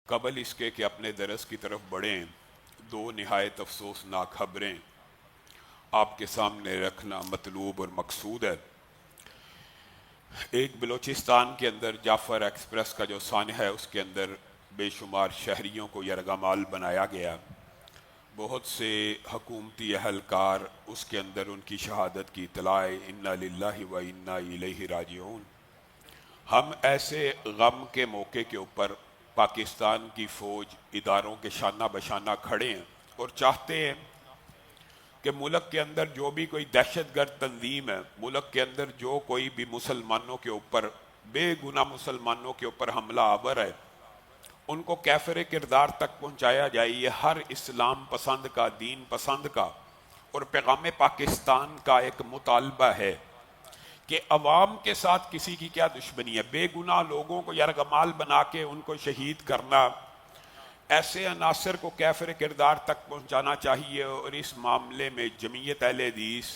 قبل اس کے کہ اپنے درس کی طرف بڑھیں، دو نہایت افسوسناک خبریں آپ کے سامنے رکھنا مطلوب اور مقصود ہے۔ ایک بلوچستان کے اندر جعفر ایکسپریس کا جو سانحہ ہے اس کے اندر بے شمار شہریوں کو یرغمال بنایا گیا۔ بہت سے حکومتی اہلکار اس کے اندر ان کی شہادت کی اطلاع انا للہ و انا الیہ راجعون۔ ہم ایسے غم کے موقع کے اوپر پاکستان کی فوج اداروں کے شانہ بشانہ کھڑے ہیں اور چاہتے ہیں کہ ملک کے اندر جو بھی کوئی دہشت گرد تنظیم ہے، ملک کے اندر جو کوئی بھی مسلمانوں کے اوپر، بے گناہ مسلمانوں کے اوپر حملہ آور ہے، ان کو کیفر کردار تک پہنچایا جائے۔ یہ ہر اسلام پسند کا، دین پسند کا اور پیغام پاکستان کا ایک مطالبہ ہے کہ عوام کے ساتھ کسی کی کیا دشمنی ہے۔ بے گناہ لوگوں کو یرغمال بنا کے ان کو شہید کرنا، ایسے عناصر کو کیفر کردار تک پہنچانا چاہیے۔ اور اس معاملے میں جمعیت اہل حدیث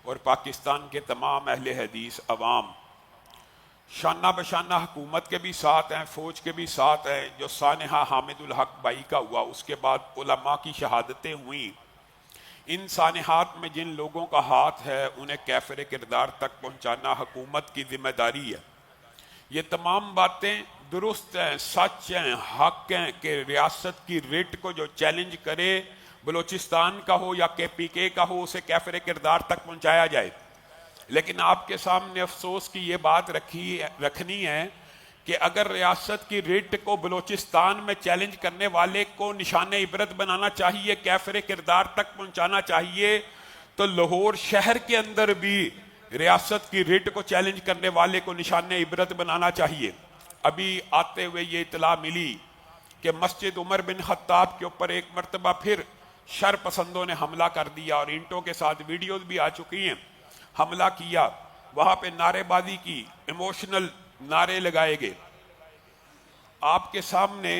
اور پاکستان کے تمام اہل حدیث عوام شانہ بشانہ حکومت کے بھی ساتھ ہیں، فوج کے بھی ساتھ ہیں۔ جو سانحہ حامد الحق بائی کا ہوا، اس کے بعد علماء کی شہادتیں ہوئیں، ان سانحات میں جن لوگوں کا ہاتھ ہے انہیں کیفر کردار تک پہنچانا حکومت کی ذمہ داری ہے۔ یہ تمام باتیں درست ہیں، سچ ہیں، حق ہیں کہ ریاست کی ریٹ کو جو چیلنج کرے، بلوچستان کا ہو یا کے پی کے کا ہو، اسے کیفر کردار تک پہنچایا جائے۔ لیکن آپ کے سامنے افسوس کی یہ بات رکھنی ہے کہ اگر ریاست کی ریٹ کو بلوچستان میں چیلنج کرنے والے کو نشان عبرت بنانا چاہیے، کیفر کردار تک پہنچانا چاہیے، تو لاہور شہر کے اندر بھی ریاست کی ریٹ کو چیلنج کرنے والے کو نشان عبرت بنانا چاہیے۔ ابھی آتے ہوئے یہ اطلاع ملی کہ مسجد عمر بن خطاب کے اوپر ایک مرتبہ پھر شر پسندوں نے حملہ کر دیا اور اینٹوں کے ساتھ ویڈیوز بھی آ چکی ہیں۔ حملہ کیا، وہاں پہ نعرے بازی کی، ایموشنل نعرے لگائے گئے۔ آپ کے سامنے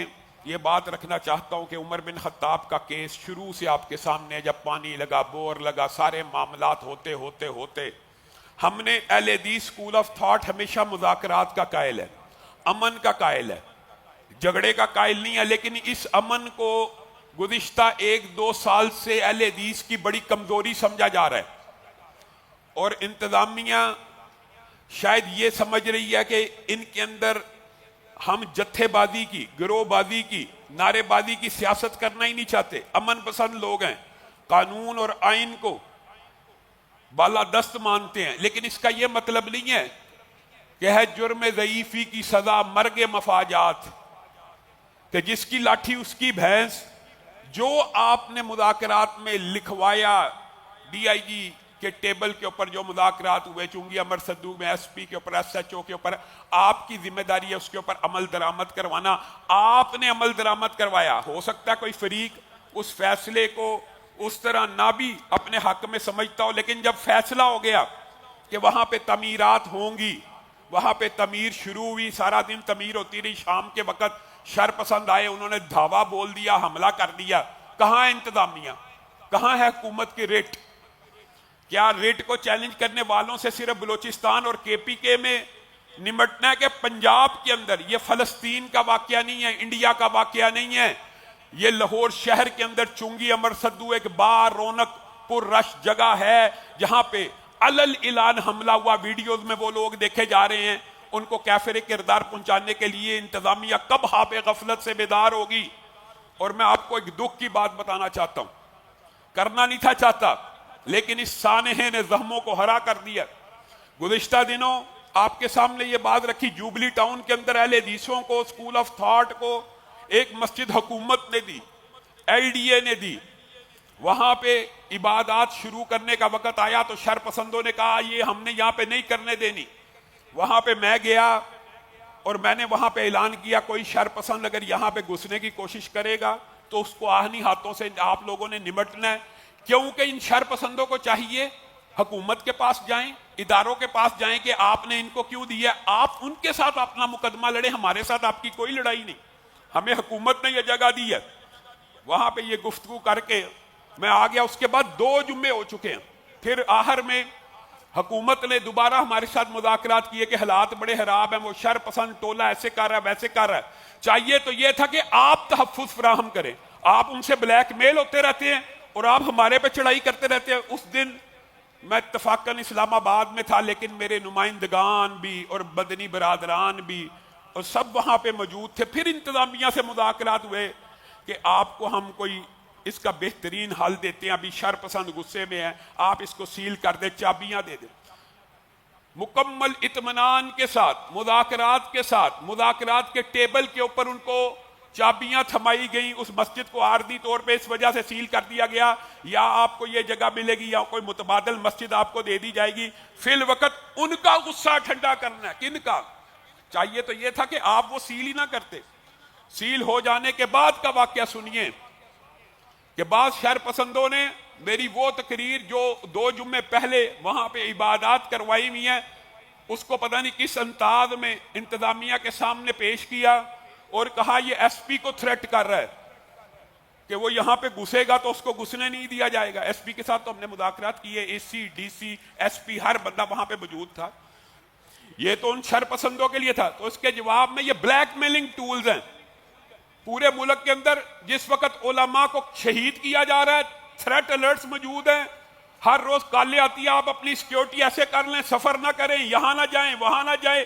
یہ بات رکھنا چاہتا ہوں کہ عمر بن خطاب کا کیس شروع سے آپ کے سامنے، جب پانی لگا، بور لگا، سارے معاملات ہوتے ہم نے اہل حدیث اسکول آف تھاٹ ہمیشہ مذاکرات کا قائل ہے، امن کا قائل ہے، جھگڑے کا قائل نہیں ہے۔ لیکن اس امن کو گزشتہ 1-2 سال سے اہل حدیث کی بڑی کمزوری سمجھا جا رہا ہے، اور انتظامیہ شاید یہ سمجھ رہی ہے کہ ان کے اندر ہم جتھے بازی کی، گروہ بازی کی، نعرے بازی کی سیاست کرنا ہی نہیں چاہتے۔ امن پسند لوگ ہیں، قانون اور آئین کو بالا دست مانتے ہیں، لیکن اس کا یہ مطلب نہیں ہے کہ ہے جرم ضعیفی کی سزا مرگ مفاجات، کہ جس کی لاٹھی اس کی بھینس۔ جو آپ نے مذاکرات میں لکھوایا، ڈی آئی جی کے ٹیبل کے اوپر جو مذاکرات ہوئے، چونگی امر صدوق میں، ایس پی کے اوپر، ایس ایچ او کے اوپر، آپ کی ذمہ داری ہے اس کے اوپر عمل درآمد کروانا۔ آپ نے عمل درآمد کروایا۔ ہو سکتا ہے کوئی فریق اس فیصلے کو اس طرح نہ بھی اپنے حق میں سمجھتا ہو، لیکن جب فیصلہ ہو گیا کہ وہاں پہ تعمیرات ہوں گی، وہاں پہ تعمیر شروع ہوئی، سارا دن تعمیر ہوتی رہی، شام کے وقت شر پسند آئے، انہوں نے دھاوا بول دیا، حملہ کر دیا۔ کہاں ہے انتظامیہ؟ کہاں ہے حکومت کی ریٹ؟ کیا ریٹ کو چیلنج کرنے والوں سے صرف بلوچستان اور کے پی کے میں نمٹنا ہے کہ پنجاب کے اندر؟ یہ فلسطین کا واقعہ نہیں ہے، انڈیا کا واقعہ نہیں ہے، یہ لاہور شہر کے اندر چونگی امر صدو ایک با رونق پر رش جگہ ہے جہاں پہ علل اعلان حملہ ہوا۔ ویڈیوز میں وہ لوگ دیکھے جا رہے ہیں۔ ان کو کیفر کردار پہنچانے کے لیے انتظامیہ کب خواب غفلت سے بیدار ہوگی؟ اور میں آپ کو ایک دکھ کی بات بتانا چاہتا ہوں، کرنا نہیں تھا چاہتا، لیکن اس سانحے نے زخموں کو ہرا کر دیا۔ گزشتہ دنوں آپ کے سامنے یہ بات رکھی، جوبلی ٹاؤن کے اندر اہل حدیثوں کو، اسکول آف تھاٹ کو ایک مسجد حکومت نے دی، ایل ڈی اے نے دی۔ وہاں پہ عبادات شروع کرنے کا وقت آیا تو شر پسندوں نے کہا یہ ہم نے یہاں پہ نہیں کرنے دینی۔ وہاں پہ میں گیا اور میں نے وہاں پہ اعلان کیا کوئی شر پسند اگر یہاں پہ گھسنے کی کوشش کرے گا تو اس کو آہنی ہاتھوں سے آپ لوگوں نے نمٹنا ہے، کیونکہ ان شر پسندوں کو چاہیے حکومت کے پاس جائیں، اداروں کے پاس جائیں کہ آپ نے ان کو کیوں دیا۔ آپ ان کے ساتھ اپنا مقدمہ لڑیں، ہمارے ساتھ آپ کی کوئی لڑائی نہیں، ہمیں حکومت نے یہ جگہ دی ہے۔ وہاں پہ یہ گفتگو کر کے میں آ گیا۔ اس کے بعد 2 جمعے ہو چکے ہیں، پھر آخر میں حکومت نے دوبارہ ہمارے ساتھ مذاکرات کیے کہ حالات بڑے خراب ہیں، وہ شر پسند ٹولہ ایسے کر رہا ہے ویسے کر رہا ہے، چاہیے تو یہ تھا کہ آپ تحفظ فراہم کریں، آپ ان سے بلیک میل ہوتے رہتے ہیں اور آپ ہمارے پہ چڑھائی کرتے رہتے ہیں۔ اس دن میں اتفاقاً اسلام آباد میں تھا، لیکن میرے نمائندگان بھی اور مدنی برادران بھی اور سب وہاں پہ موجود تھے۔ پھر انتظامیہ سے مذاکرات ہوئے کہ آپ کو ہم کوئی اس کا بہترین حل دیتے ہیں، ابھی شر پسند غصے میں ہے، آپ اس کو سیل کر دیں، چابیاں دے دیں۔ مکمل اطمینان کے ساتھ مذاکرات کے ٹیبل کے اوپر ان کو چابیاں تھمائی گئیں، اس مسجد کو عارضی طور پہ اس وجہ سے سیل کر دیا گیا، یا آپ کو یہ جگہ ملے گی یا کوئی متبادل مسجد آپ کو دے دی جائے گی۔ فی الوقت ان کا غصہ ٹھنڈا کرنا ہے، کن کا؟ چاہیے تو یہ تھا کہ آپ وہ سیل ہی نہ کرتے۔ سیل ہو جانے کے بعد کا واقعہ سنیے کہ بعض شر پسندوں نے میری وہ تقریر جو 2 جمعے پہلے وہاں پہ عبادات کروائی ہوئی ہیں، اس کو پتہ نہیں کس انداز میں انتظامیہ کے سامنے پیش کیا اور کہا یہ ایس پی کو تھریٹ کر رہا ہے کہ وہ یہاں پہ گھسے گا تو اس کو گھسنے نہیں دیا جائے گا۔ ایس پی کے ساتھ تو ہم نے مذاکرات کیے، اے C D C S P ہر بندہ وہاں پہ موجود تھا، یہ تو ان شر پسندوں کے لیے تھا۔ تو اس کے جواب میں یہ بلیک میلنگ ٹولز ہیں پورے ملک کے اندر، جس وقت علماء کو شہید کیا جا رہا ہے، تھریٹ الرٹس موجود ہیں، ہر روز کالیں آتی ہے آپ اپنی سیکیورٹی ایسے کر لیں، سفر نہ کریں، یہاں نہ جائیں وہاں نہ جائیں۔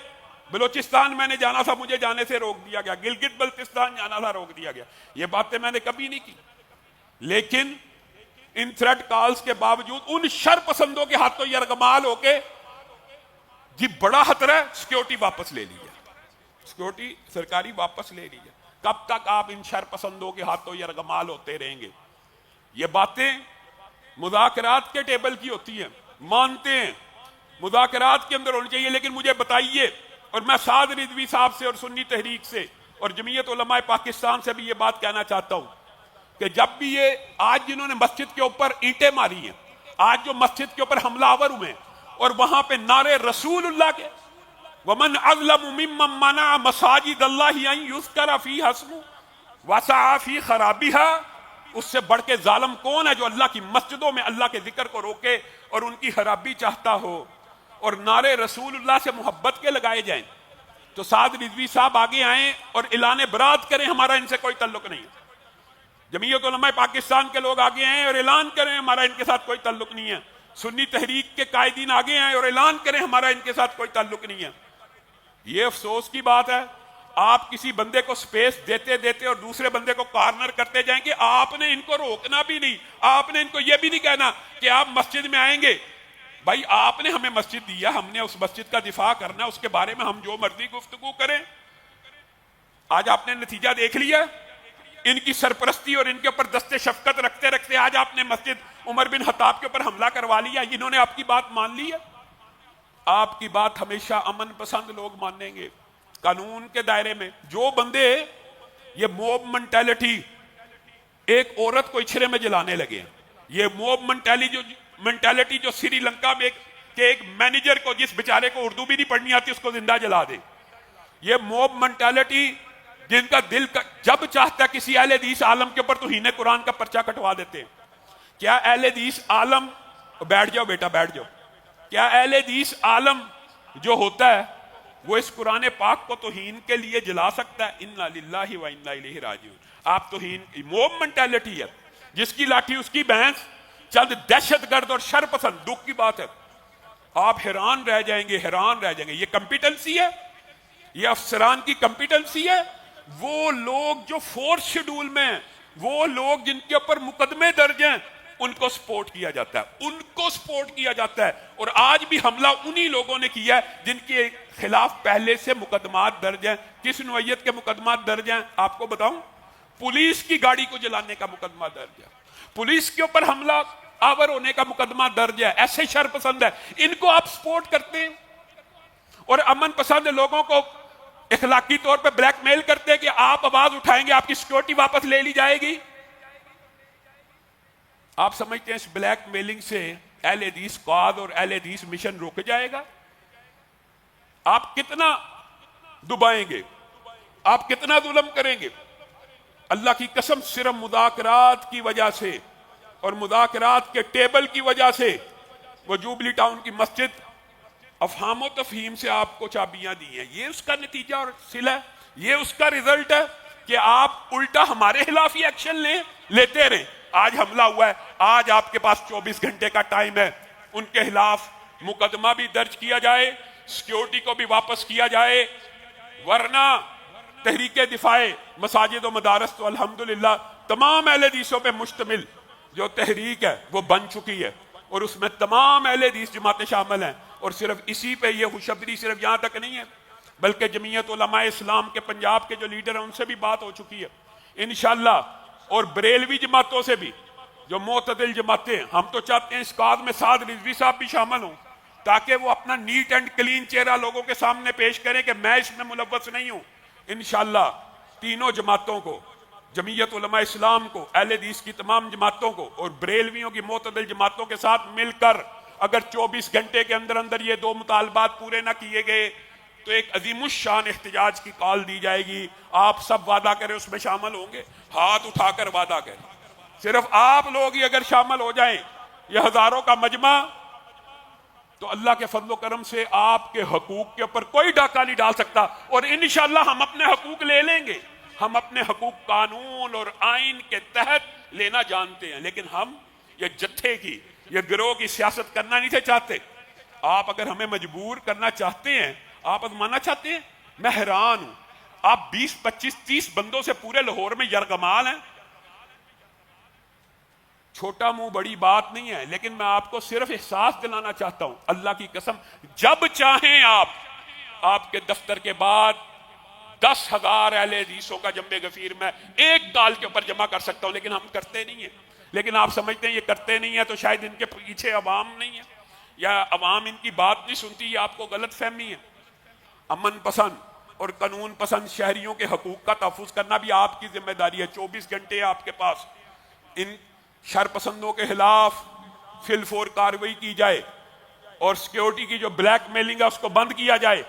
بلوچستان میں نے جانا تھا، مجھے جانے سے روک دیا گیا، گلگت بلتستان جانا تھا، روک دیا گیا۔ یہ باتیں میں نے کبھی نہیں کی، لیکن ان تھریٹ کالز کے باوجود ان شر پسندوں کے ہاتھوں یرغمال ہو کے جی بڑا خطرہ ہے، سیکیورٹی واپس لے لیجیے، سیکیورٹی سرکاری واپس لے لیجیے۔ کب تک آپ ان شر پسندوں کے ہاتھوں یرغمال ہوتے رہیں گے؟ یہ باتیں مذاکرات کے ٹیبل کی ہوتی ہیں، مانتے ہیں مذاکرات کے اندر ہونی چاہیے، لیکن مجھے بتائیے، اور میں سعد رضوی صاحب سے اور سنی تحریک سے اور جمعیت علماء پاکستان سے بھی یہ بات کہنا چاہتا ہوں کہ جب بھی یہ آج جنہوں نے مسجد کے اوپر اینٹیں ماری ہیں، آج جو مسجد کے اوپر حملہ آور ہوئے ہیں اور وہاں پہ نعرے رسول اللہ کے وَمَنْ أَظْلَمُ مِمَّنْ مَنَعَ مَسَاجِدَ اللَّهِ أَنْ يُذْكَرَ فِيهَا اسْمُهُ وَسَعَىٰ فِي خَرَابِهَا، اس سے بڑھ کے ظالم کون ہے جو اللہ کی مسجدوں میں اللہ کے ذکر کو روکے اور ان کی خرابی چاہتا ہو اور نعرے رسول اللہ سے محبت کے لگائے جائیں؟ تو سعد رضوی صاحب آگے آئیں اور اعلان برات کریں ہمارا ان سے کوئی تعلق نہیں ہے۔ جمعیت علماء پاکستان کے لوگ آگے آئیں اور اعلان کریں ہمارا ان کے ساتھ کوئی تعلق نہیں ہے۔ سنی تحریک کے قائدین آگے آئیں اور اعلان کریں ہمارا ان کے ساتھ کوئی تعلق نہیں ہے۔ یہ افسوس کی بات ہے، آپ کسی بندے کو سپیس دیتے دیتے اور دوسرے بندے کو کارنر کرتے جائیں گے۔ آپ نے ان کو روکنا بھی نہیں، آپ نے ان کو یہ بھی نہیں کہنا کہ آپ مسجد میں آئیں گے۔ بھائی آپ نے ہمیں مسجد دیا، ہم نے اس مسجد کا دفاع کرنا، اس کے بارے میں ہم جو مرضی گفتگو کریں۔ آج آپ نے نتیجہ دیکھ لیا، ان کی سرپرستی اور ان کے اوپر دست شفقت رکھتے رکھتے آج آپ نے مسجد عمر بن خطاب کے اوپر حملہ کروا لیا۔ انہوں نے آپ کی بات مان لی ہے۔ آپ کی بات ہمیشہ امن پسند لوگ مانیں گے، قانون کے دائرے میں۔ جو بندے یہ موب منٹیلٹی ایک عورت کو اچھرے میں جلانے لگے ہیں، یہ موب منٹیلٹی جو سری لنکا میں ایک مینیجر کو، جس بیچارے کو اردو بھی نہیں پڑھنی آتی، اس کو زندہ جلا دے، یہ موب منٹیلٹی جن کا دل جب چاہتا ہے کسی اہل حدیث عالم کے اوپر توہین قرآن کا پرچہ کٹوا دیتے ہیں۔ کیا اہل حدیث عالم، بیٹھ جاؤ بیٹا بیٹھ جاؤ، کیا اہل حدیث عالم جو ہوتا ہے وہ اس قرآن پاک کو توہین کے لیے جلا سکتا ہے؟ انا للہ و انا الیہ راجعون۔ آپ توہین موب منٹیلٹی ہے، جس کی لاٹھی اس کی بھینس، چند دہشت گرد اور شر پسند، دکھ کی بات ہے۔ آپ حیران رہ جائیں گے، حیران رہ جائیں گے۔ یہ کمپیٹنسی ہے، یہ افسران کی کمپیٹنسی ہے۔ وہ لوگ جو فورتھ شیڈول میں ہیں، وہ لوگ جن کے اوپر مقدمے درج ہیں، ان کو سپورٹ کیا جاتا ہے، ان کو سپورٹ کیا جاتا ہے۔ اور آج بھی حملہ انہی لوگوں نے کیا ہے جن کے خلاف پہلے سے مقدمات درج ہیں۔ کس نوعیت کے مقدمات درج ہیں آپ کو بتاؤں؟ پولیس کی گاڑی کو جلانے کا مقدمہ درج ہے، پولیس کے اوپر حملہ آور ہونے کا مقدمہ درج ہے۔ ایسے شر پسند ہے، ان کو آپ سپورٹ کرتے ہیں اور امن پسند لوگوں کو اخلاقی طور پہ بلیک میل کرتے ہیں کہ آپ آواز اٹھائیں گے آپ کی سیکیورٹی واپس لے لی جائے گی۔ آپ سمجھتے ہیں اس بلیک میلنگ سے اہل حدیث قواد اور اہل حدیث مشن رک جائے گا؟ آپ کتنا دبائیں گے، آپ کتنا ظلم کریں گے؟ اللہ کی قسم صرف مذاکرات کی وجہ سے اور مذاکرات کے ٹیبل کی وجہ سے وہ جوبلی ٹاؤن کی مسجد افہام و تفہیم سے آپ کو چابیاں دی ہیں، یہ اس کا نتیجہ اور صلہ ہے، یہ اس کا رزلٹ ہے کہ آپ الٹا ہمارے خلاف ہی ایکشن لیتے رہیں۔ آج حملہ ہوا ہے، آج آپ کے پاس 24 گھنٹے کا ٹائم ہے، ان کے خلاف مقدمہ بھی درج کیا جائے، سیکیورٹی کو بھی واپس کیا جائے، ورنہ تحریک دفاع مساجد و مدارس تو الحمدللہ تمام اہل حدیثوں پہ مشتمل جو تحریک ہے وہ بن چکی ہے، اور اس میں تمام اہل حدیث جماعتیں شامل ہیں، اور صرف اسی پہ یہ خوشبری صرف یہاں تک نہیں ہے بلکہ جمعیت علماء اسلام کے پنجاب کے جو لیڈر ہیں ان سے بھی بات ہو چکی ہے انشاءاللہ، اور بریلوی جماعتوں سے بھی جو معتدل جماعتیں ہیں، ہم تو چاہتے ہیں اس کاز میں سعد رضوی صاحب بھی شامل ہوں تاکہ وہ اپنا نیٹ اینڈ کلین چہرہ لوگوں کے سامنے پیش کریں کہ میں اس میں ملوث نہیں ہوں۔ انشاءاللہ تینوں جماعتوں کو، جمعیت علماء اسلام کو، اہل حدیث کی تمام جماعتوں کو اور بریلویوں کی معتدل جماعتوں کے ساتھ مل کر اگر 24 گھنٹے کے اندر اندر یہ دو مطالبات پورے نہ کیے گئے تو ایک عظیم الشان احتجاج کی کال دی جائے گی۔ آپ سب وعدہ کریں اس میں شامل ہوں گے، ہاتھ اٹھا کر وعدہ کریں، صرف آپ لوگ ہی اگر شامل ہو جائیں یہ ہزاروں کا مجمع، تو اللہ کے فضل و کرم سے آپ کے حقوق کے اوپر کوئی ڈاکہ نہیں ڈال سکتا، اور انشاءاللہ ہم اپنے حقوق لے لیں گے۔ ہم اپنے حقوق قانون اور آئین کے تحت لینا جانتے ہیں، لیکن ہم یہ جتھے کی، یہ گروہ کی سیاست کرنا نہیں تھے چاہتے۔ آپ اگر ہمیں مجبور کرنا چاہتے ہیں، آپ ازمانا چاہتے ہیں، میں حیران ہوں، آپ 20 25 30 بندوں سے پورے لاہور میں یرغمال ہیں۔ چھوٹا منہ بڑی بات نہیں ہے، لیکن میں آپ کو صرف احساس دلانا چاہتا ہوں، اللہ کی قسم جب چاہیں آپ کے دفتر کے بعد 10,000 اہل حدیثوں کا جنب غفیر میں ایک کال کے اوپر جمع کر سکتا ہوں، لیکن ہم کرتے نہیں ہیں۔ لیکن آپ سمجھتے ہیں یہ کرتے نہیں ہیں تو شاید ان کے پیچھے عوام نہیں ہے یا عوام ان کی بات نہیں سنتی، یہ آپ کو غلط فہمی ہے۔ امن پسند اور قانون پسند شہریوں کے حقوق کا تحفظ کرنا بھی آپ کی ذمہ داری ہے۔ 24 گھنٹے آپ کے پاس، ان شر پسندوں کے خلاف فی الفور کارروائی کی جائے اور سیکیورٹی کی جو بلیک میلنگ ہے اس کو بند کیا جائے۔